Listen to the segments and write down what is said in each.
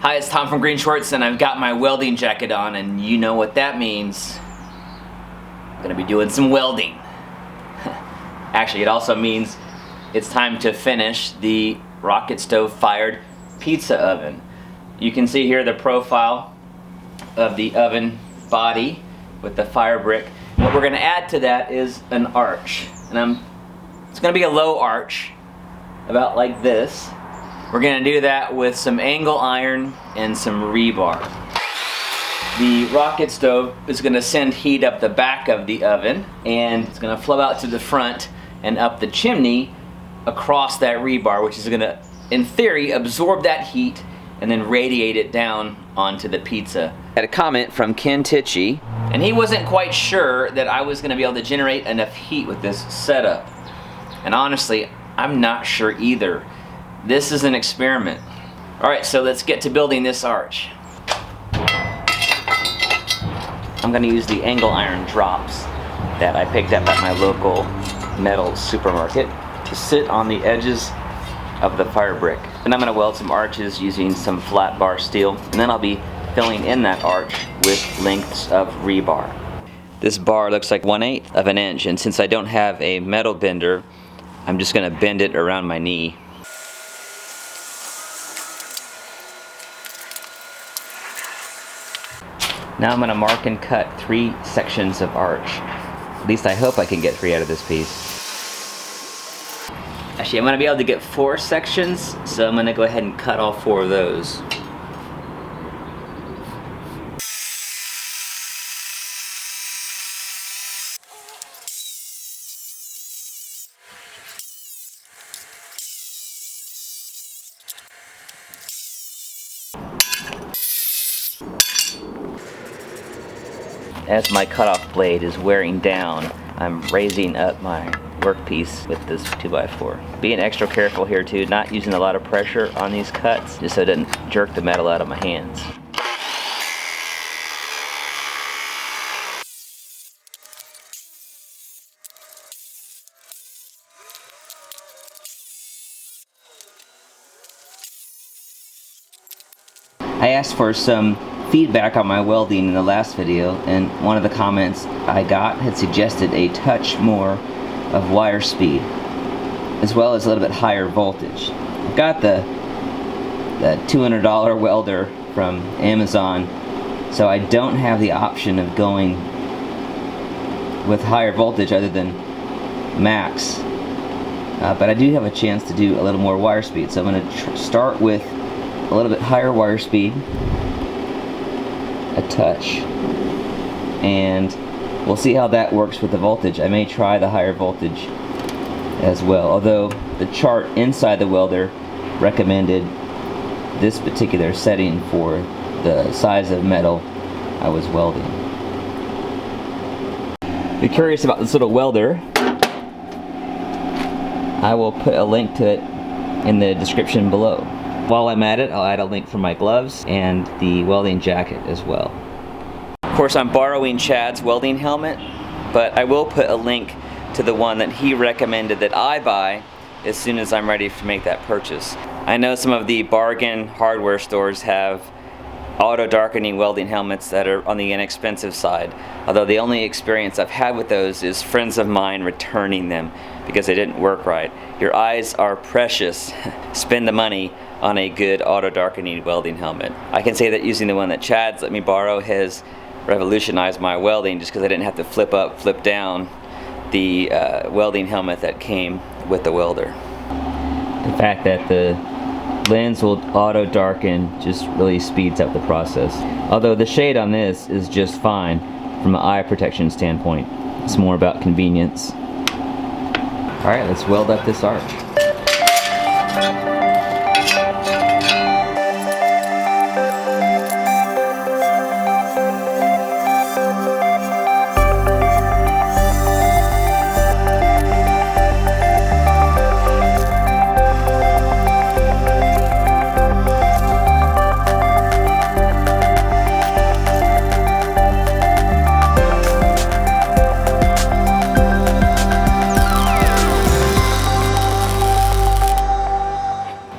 Hi, it's Tom from GreenShortz, and I've got my welding jacket on, and you know what that means. I'm gonna be doing some welding. Actually, it also means it's time to finish the rocket stove fired pizza oven. You can see here the profile of the oven body with the fire brick. What we're gonna add to that is an arch, and it's gonna be a low arch, about like this. We're gonna do that with some angle iron and some rebar. The rocket stove is gonna send heat up the back of the oven, and it's gonna flow out to the front and up the chimney across that rebar, which is gonna, in theory, absorb that heat and then radiate it down onto the pizza. I had a comment from Ken Tichy, and he wasn't quite sure that I was gonna be able to generate enough heat with this setup. And honestly, I'm not sure either. This is an experiment. All right, so let's get to building this arch. I'm gonna use the angle iron drops that I picked up at my local metal supermarket to sit on the edges of the fire brick. And I'm gonna weld some arches using some flat bar steel, and then I'll be filling in that arch with lengths of rebar. This bar looks like 1/8 of an inch, and since I don't have a metal bender, I'm just gonna bend it around my knee. Now I'm gonna mark and cut 3 sections of arch. At least I hope I can get 3 out of this piece. Actually, I'm gonna be able to get 4 sections, so I'm gonna go ahead and cut all 4 of those. As my cutoff blade is wearing down, I'm raising up my workpiece with this 2x4. Being extra careful here too, not using a lot of pressure on these cuts, just so it doesn't jerk the metal out of my hands. I asked for some feedback on my welding in the last video, and one of the comments I got had suggested a touch more of wire speed, as well as a little bit higher voltage. I've got the $200 welder from Amazon, so I don't have the option of going with higher voltage other than max, but I do have a chance to do a little more wire speed, so I'm going to start with a little bit higher wire speed, a touch, and we'll see how that works with the voltage. I may try the higher voltage as well, although the chart inside the welder recommended this particular setting for the size of metal I was welding. If you're curious about this little welder, I will put a link to it in the description below. While I'm at it, I'll add a link for my gloves and the welding jacket as well. Of course, I'm borrowing Chad's welding helmet, but I will put a link to the one that he recommended that I buy as soon as I'm ready to make that purchase. I know some of the bargain hardware stores have auto darkening welding helmets that are on the inexpensive side, although the only experience I've had with those is friends of mine returning them because they didn't work right. Your eyes are precious. Spend the money on a good auto darkening welding helmet. I can say that using the one that Chad's let me borrow has revolutionized my welding, just because I didn't have to flip up, flip down the welding helmet that came with the welder. The fact that the lens will auto darken just really speeds up the process. Although the shade on this is just fine from an eye protection standpoint. It's more about convenience. Alright, let's weld up this arch.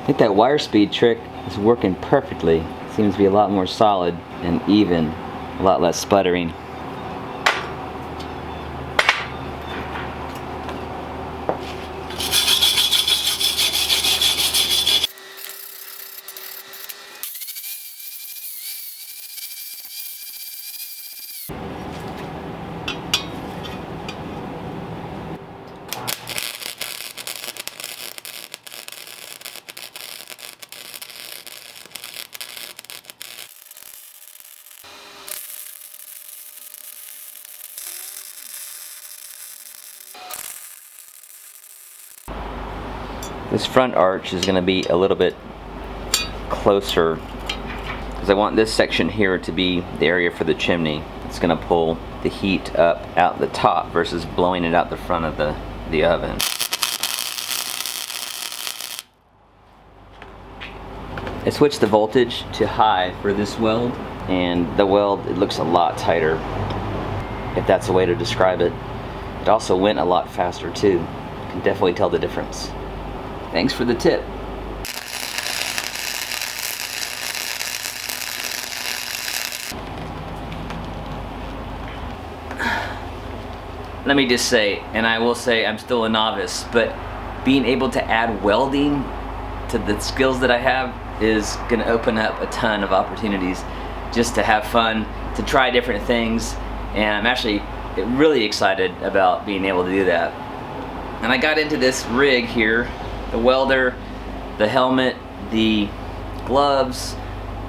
I think that wire speed trick is working perfectly. Seems to be a lot more solid and even, a lot less sputtering. This front arch is going to be a little bit closer because I want this section here to be the area for the chimney. It's going to pull the heat up out the top versus blowing it out the front of the oven. I switched the voltage to high for this weld, and the weld, it looks a lot tighter, if that's a way to describe it. It also went a lot faster too. You can definitely tell the difference. Thanks for the tip. Let me just say, and I will say I'm still a novice, but being able to add welding to the skills that I have is going to open up a ton of opportunities just to have fun, to try different things, and I'm actually really excited about being able to do that. And I got into this rig here, the welder, the helmet, the gloves,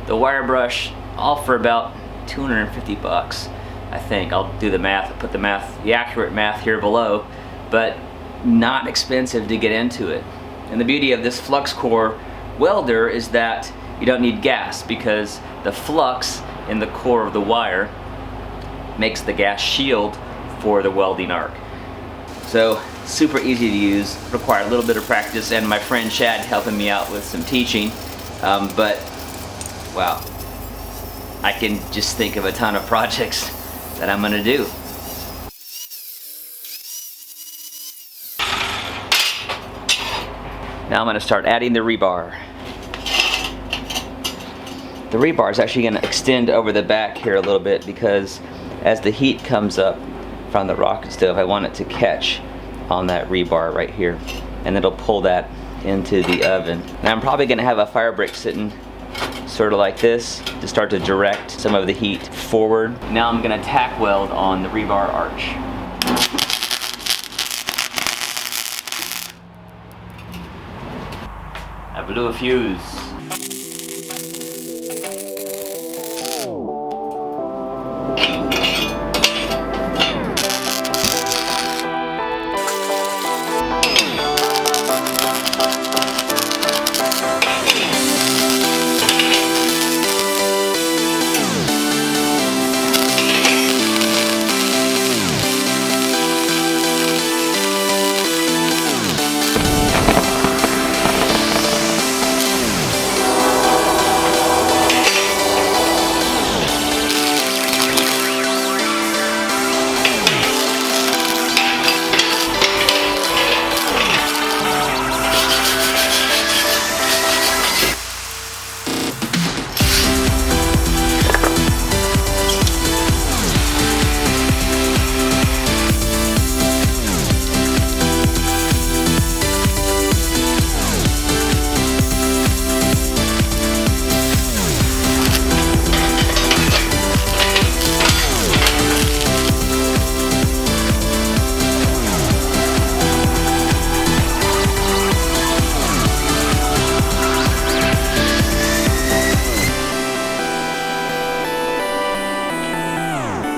the wire brush, all for about 250 bucks. I think. I'll do the math, I'll put the accurate math here below, but not expensive to get into it. And the beauty of this flux-core welder is that you don't need gas, because the flux in the core of the wire makes the gas shield for the welding arc. So super easy to use, require a little bit of practice, and my friend Chad helping me out with some teaching, but wow, I can just think of a ton of projects that I'm gonna do. Now I'm gonna start adding the rebar. The rebar is actually gonna extend over the back here a little bit, because as the heat comes up from the rocket stove, I want it to catch on that rebar right here, and it'll pull that into the oven. Now I'm probably gonna have a fire brick sitting sort of like this to start to direct some of the heat forward. Now I'm gonna tack weld on the rebar arch. I blew a fuse.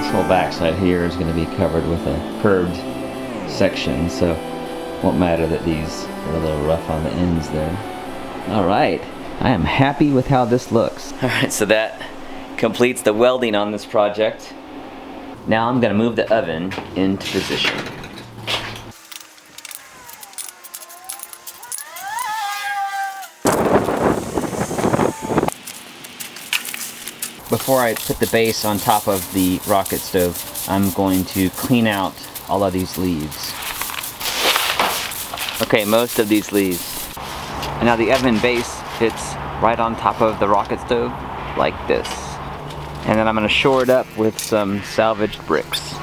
This whole backside here is going to be covered with a curved section, so it won't matter that these are a little rough on the ends there. Alright, I am happy with how this looks. Alright, so that completes the welding on this project. Now I'm going to move the oven into position. Before I put the base on top of the rocket stove, I'm going to clean out all of these leaves. Okay, most of these leaves. And now the oven base fits right on top of the rocket stove. like this. And then I'm going to shore it up with some salvaged bricks.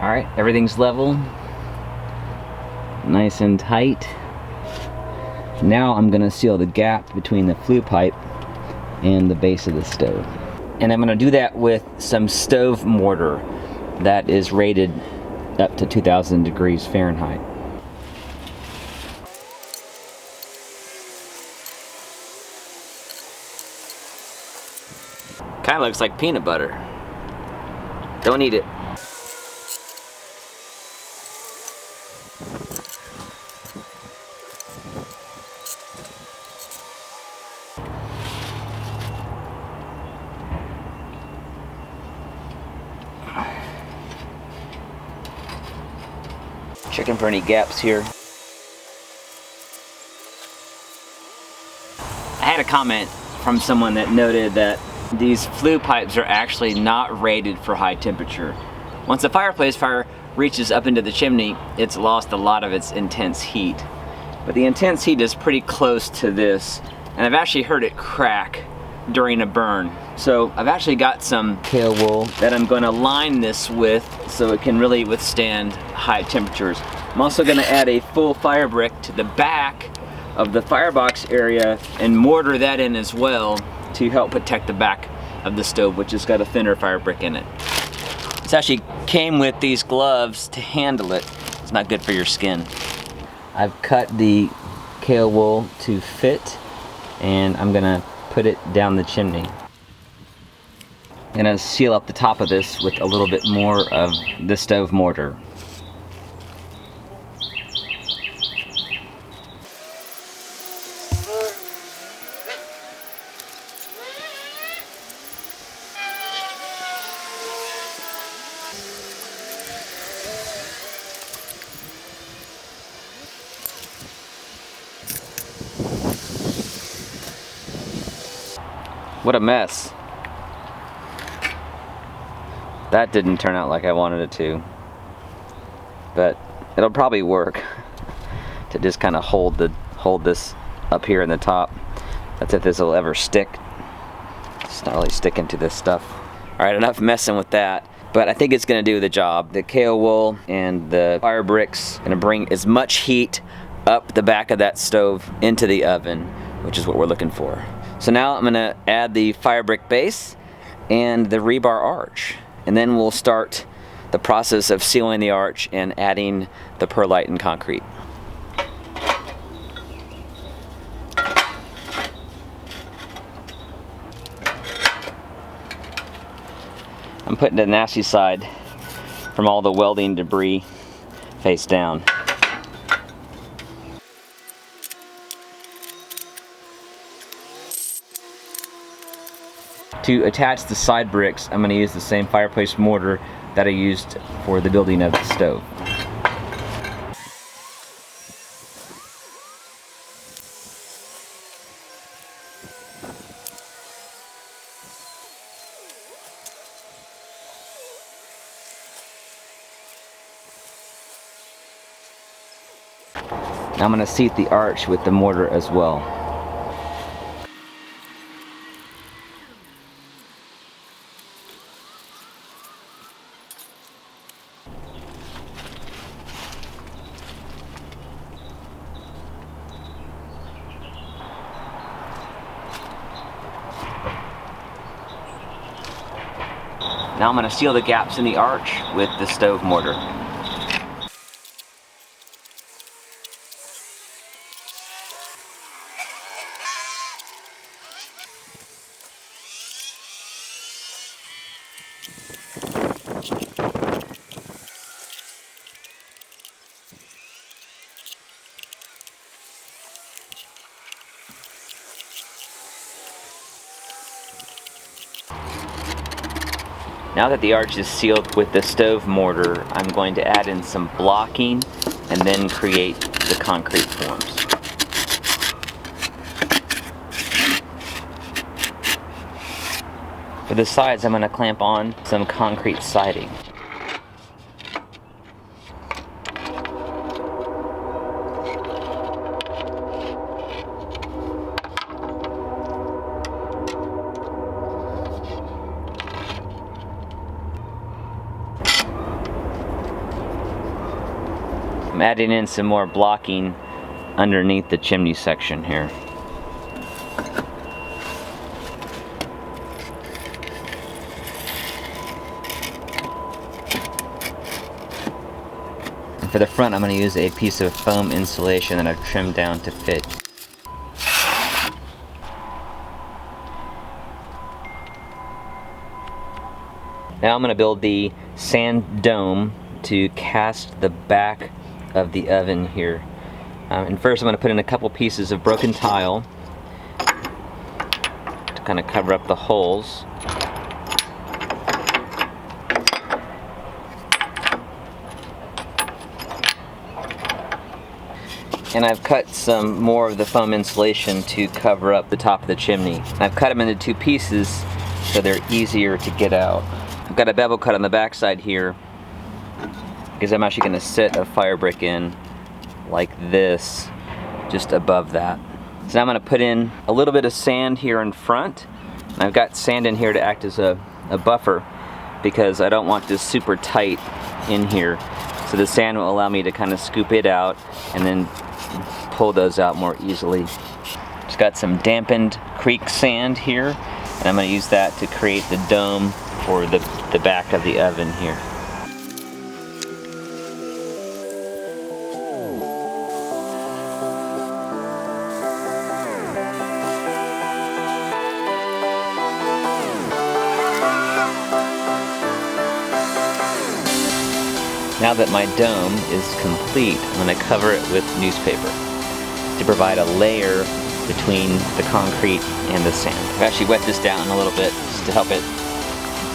Alright, everything's level, nice and tight. Now I'm going to seal the gap between the flue pipe and the base of the stove. And I'm going to do that with some stove mortar that is rated up to 2000 degrees Fahrenheit. Kind of looks like peanut butter. Don't eat it. Checking for any gaps here. I had a comment from someone that noted that these flue pipes are actually not rated for high temperature. Once a fireplace fire reaches up into the chimney, it's lost a lot of its intense heat. But the intense heat is pretty close to this, and I've actually heard it crack during a burn. So I've actually got some kale wool that I'm going to line this with so it can really withstand high temperatures. I'm also going to add a full fire brick to the back of the firebox area and mortar that in as well to help protect the back of the stove, which has got a thinner fire brick in it. This actually came with these gloves to handle it. It's not good for your skin. I've cut the kale wool to fit, and I'm going to put it down the chimney. I'm going to seal up the top of this with a little bit more of the stove mortar. What a mess. That didn't turn out like I wanted it to. But it'll probably work to just kind of hold this up here in the top. That's if this will ever stick. It's not really sticking to this stuff. Alright, enough messing with that. But I think it's going to do the job. The kale wool and the fire bricks going to bring as much heat up the back of that stove into the oven, which is what we're looking for. So now I'm going to add the fire brick base and the rebar arch, and then we'll start the process of sealing the arch and adding the perlite and concrete. I'm putting the nasty side from all the welding debris face down. To attach the side bricks, I'm going to use the same fireplace mortar that I used for the building of the stove. Now I'm going to seat the arch with the mortar as well. Now I'm going to seal the gaps in the arch with the stove mortar. Now that the arch is sealed with the stove mortar, I'm going to add in some blocking and then create the concrete forms. For the sides, I'm going to clamp on some concrete siding. I'm adding in some more blocking underneath the chimney section here. And for the front, I'm going to use a piece of foam insulation that I've trimmed down to fit. Now I'm going to build the sand dome to cast the back of the oven here. And first I'm going to put in a couple pieces of broken tile to kind of cover up the holes. And I've cut some more of the foam insulation to cover up the top of the chimney. And I've cut them into two pieces so they're easier to get out. I've got a bevel cut on the back side here because I'm actually going to set a fire brick in like this just above that. So now I'm going to put in a little bit of sand here in front. And I've got sand in here to act as a buffer because I don't want this super tight in here. So the sand will allow me to kind of scoop it out and then pull those out more easily. Just got some dampened creek sand here, and I'm going to use that to create the dome for the back of the oven here. Now that my dome is complete, I'm going to cover it with newspaper to provide a layer between the concrete and the sand. I've actually wet this down a little bit just to help it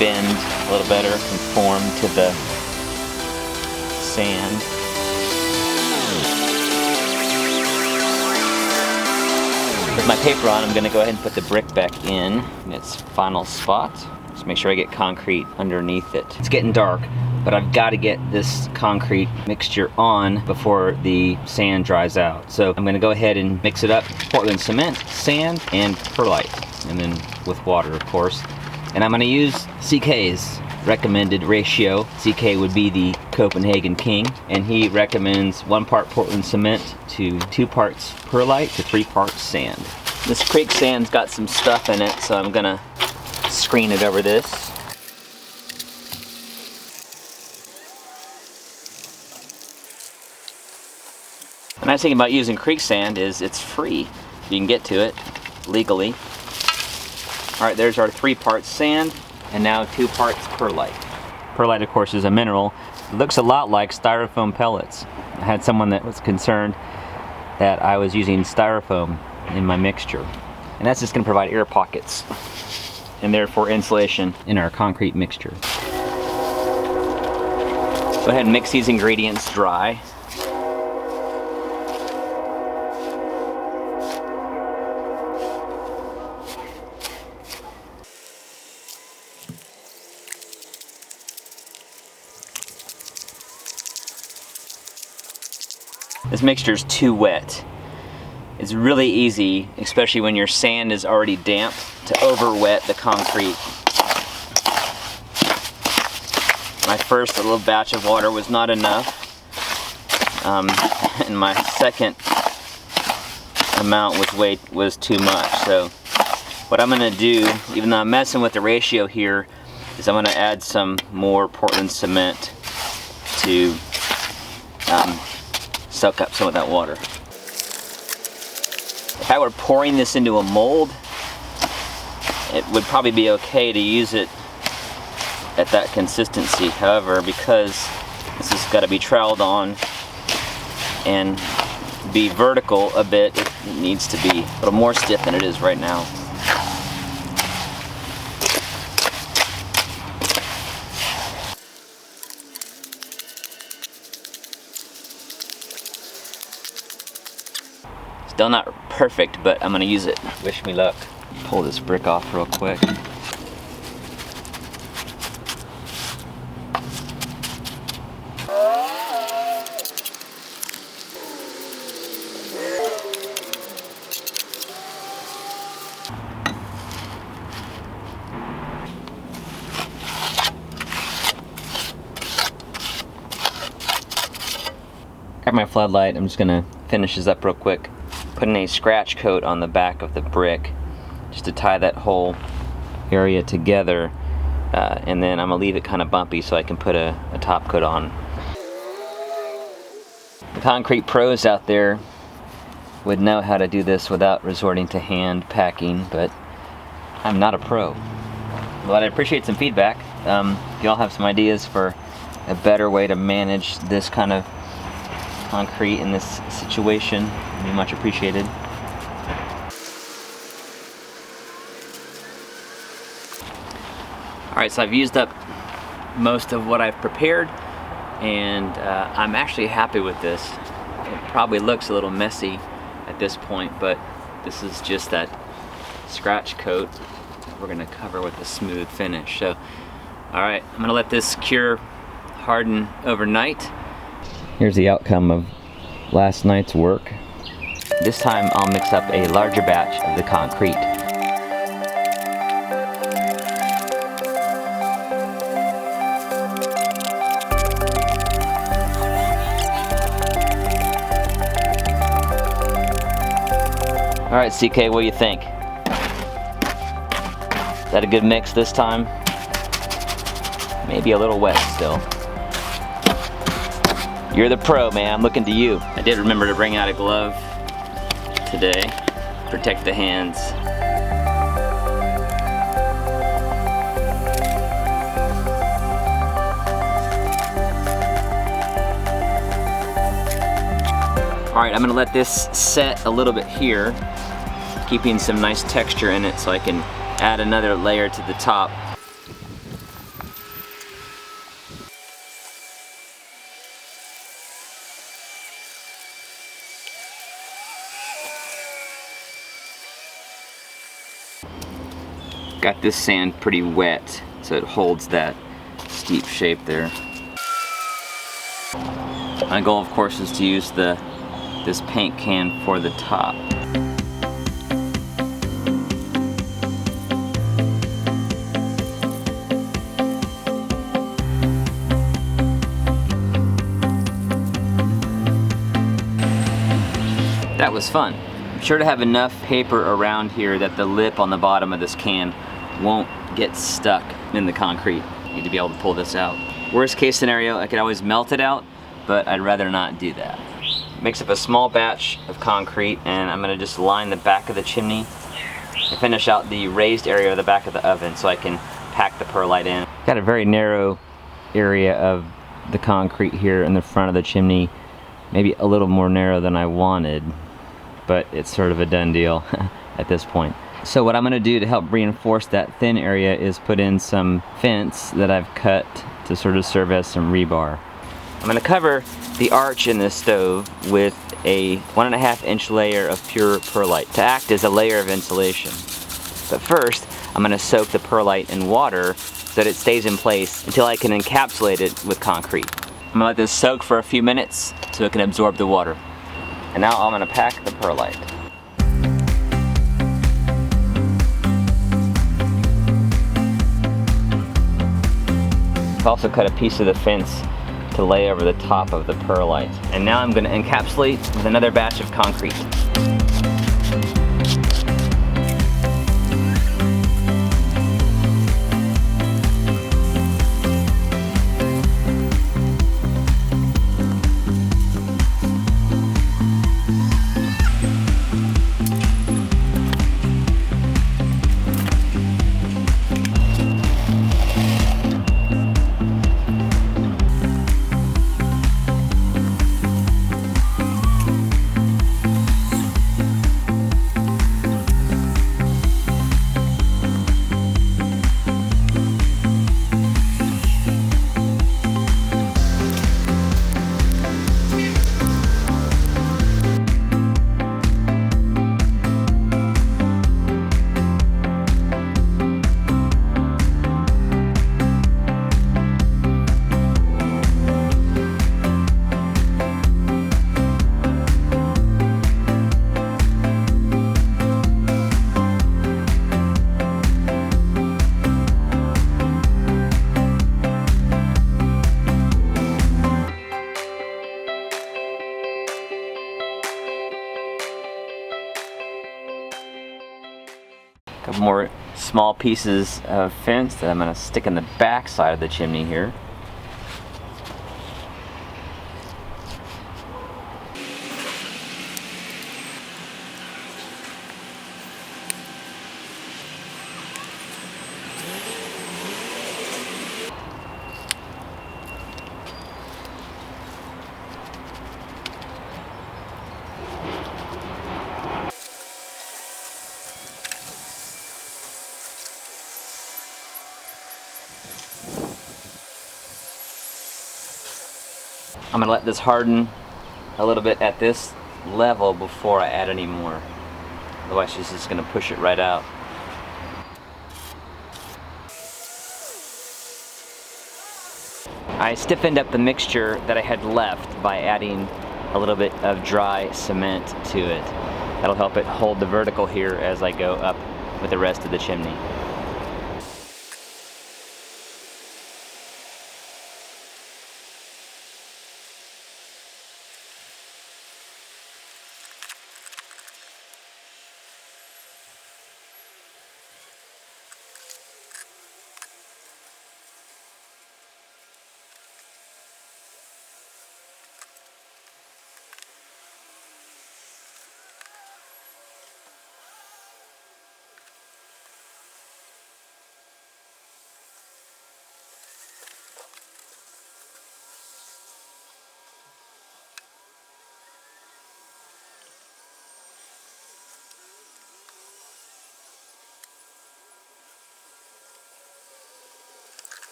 bend a little better, conform to the sand. With my paper on, I'm going to go ahead and put the brick back in its final spot. Just make sure I get concrete underneath it. It's getting dark, but I've got to get this concrete mixture on before the sand dries out. So I'm going to go ahead and mix it up: Portland cement, sand, and perlite, and then with water, of course. And I'm going to use CK's recommended ratio. CK would be the Copenhagen king, and he recommends 1 part Portland cement to 2 parts perlite to 3 parts sand. This creek sand's got some stuff in it, so I'm going to screen it over this. The nice thing about using creek sand is it's free. You can get to it legally. Alright, there's our 3 parts sand and now 2 parts perlite. Perlite, of course, is a mineral. It looks a lot like styrofoam pellets. I had someone that was concerned that I was using styrofoam in my mixture. And that's just going to provide air pockets and therefore insulation in our concrete mixture. Go ahead and mix these ingredients dry. This mixture is too wet. It's really easy, especially when your sand is already damp, to over-wet the concrete. My first little batch of water was not enough, and my second amount was too much. So what I'm going to do, even though I'm messing with the ratio here, is I'm going to add some more Portland cement to soak up some of that water. If I were pouring this into a mold, it would probably be okay to use it at that consistency. However, because this has got to be troweled on and be vertical a bit, it needs to be a little more stiff than it is right now. Still not perfect, but I'm gonna use it. Wish me luck. Pull this brick off real quick. Grab my floodlight. I'm just gonna finish this up real quick. Putting a scratch coat on the back of the brick just to tie that whole area together, and then I'm gonna leave it kind of bumpy so I can put a top coat on. The concrete pros out there would know how to do this without resorting to hand packing, but I'm not a pro. But I'd appreciate some feedback. If y'all have some ideas for a better way to manage this kind of concrete in this situation, it'd be much appreciated. Alright, so I've used up most of what I've prepared, and I'm actually happy with this. It probably looks a little messy at this point, but this is just that scratch coat we're going to cover with a smooth finish. So, alright, I'm going to let this cure, harden overnight. Here's the outcome of last night's work. This time I'll mix up a larger batch of the concrete. Alright, CK, what do you think? Is that a good mix this time? Maybe a little wet still. You're the pro, man. I'm looking to you. I did remember to bring out a glove today. Protect the hands. Alright, I'm gonna let this set a little bit here, keeping some nice texture in it so I can add another layer to the top. Got this sand pretty wet, so it holds that steep shape there. My goal, of course, is to use this paint can for the top. That was fun. I'm sure to have enough paper around here that the lip on the bottom of this can won't get stuck in the concrete. Need to be able to pull this out. Worst case scenario, I could always melt it out, but I'd rather not do that. Mix up a small batch of concrete, and I'm gonna just line the back of the chimney and finish out the raised area of the back of the oven so I can pack the perlite in. Got a very narrow area of the concrete here in the front of the chimney, maybe a little more narrow than I wanted, but it's sort of a done deal at this point. So what I'm gonna do to help reinforce that thin area is put in some fence that I've cut to sort of serve as some rebar. I'm gonna cover the arch in this stove with a 1.5 inch layer of pure perlite to act as a layer of insulation. But first, I'm gonna soak the perlite in water so that it stays in place until I can encapsulate it with concrete. I'm gonna let this soak for a few minutes so it can absorb the water. And now I'm gonna pack the perlite. I've also cut a piece of the fence to lay over the top of the perlite. And now I'm going to encapsulate with another batch of concrete. A couple more small pieces of fence that I'm going to stick in the back side of the chimney here. I'm going to let this harden a little bit at this level before I add any more. Otherwise it's just going to push it right out. I stiffened up the mixture that I had left by adding a little bit of dry cement to it. That'll help it hold the vertical here as I go up with the rest of the chimney.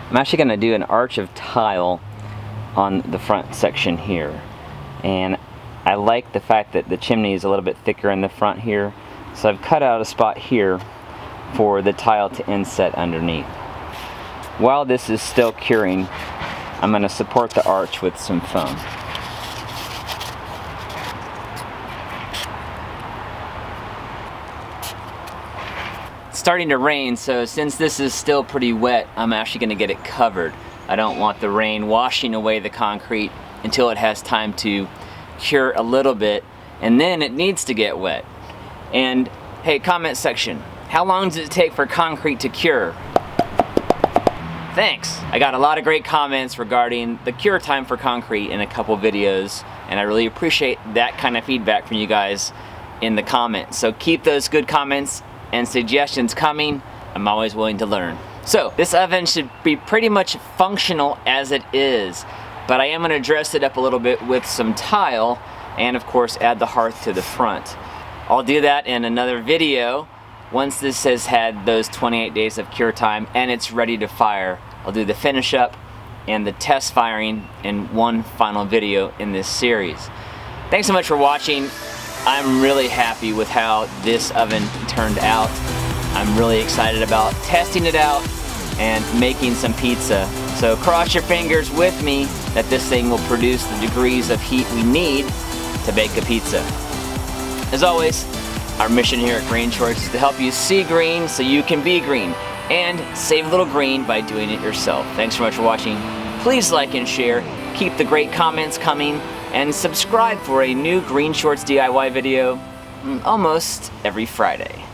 I'm actually going to do an arch of tile on the front section here, and I like the fact that the chimney is a little bit thicker in the front here, so I've cut out a spot here for the tile to inset underneath. While this is still curing, I'm going to support the arch with some foam. It's starting to rain, so since this is still pretty wet, I'm actually going to get it covered. I don't want the rain washing away the concrete until it has time to cure a little bit, and then it needs to get wet. And hey, comment section, how long does it take for concrete to cure? Thanks! I got a lot of great comments regarding the cure time for concrete in a couple videos, and I really appreciate that kind of feedback from you guys in the comments. So keep those good comments and suggestions coming. I'm always willing to learn. So this oven should be pretty much functional as it is, but I am going to dress it up a little bit with some tile and of course add the hearth to the front. I'll do that in another video. Once this has had those 28 days of cure time and it's ready to fire, I'll do the finish up and the test firing in one final video in this series. Thanks so much for watching. I'm really happy with how this oven turned out. I'm really excited about testing it out and making some pizza. So cross your fingers with me that this thing will produce the degrees of heat we need to bake a pizza. As always, our mission here at GreenShortz is to help you see green so you can be green, and save a little green by doing it yourself. Thanks so much for watching. Please like and share, keep the great comments coming, and subscribe for a new GreenShortzDIY video almost every Friday.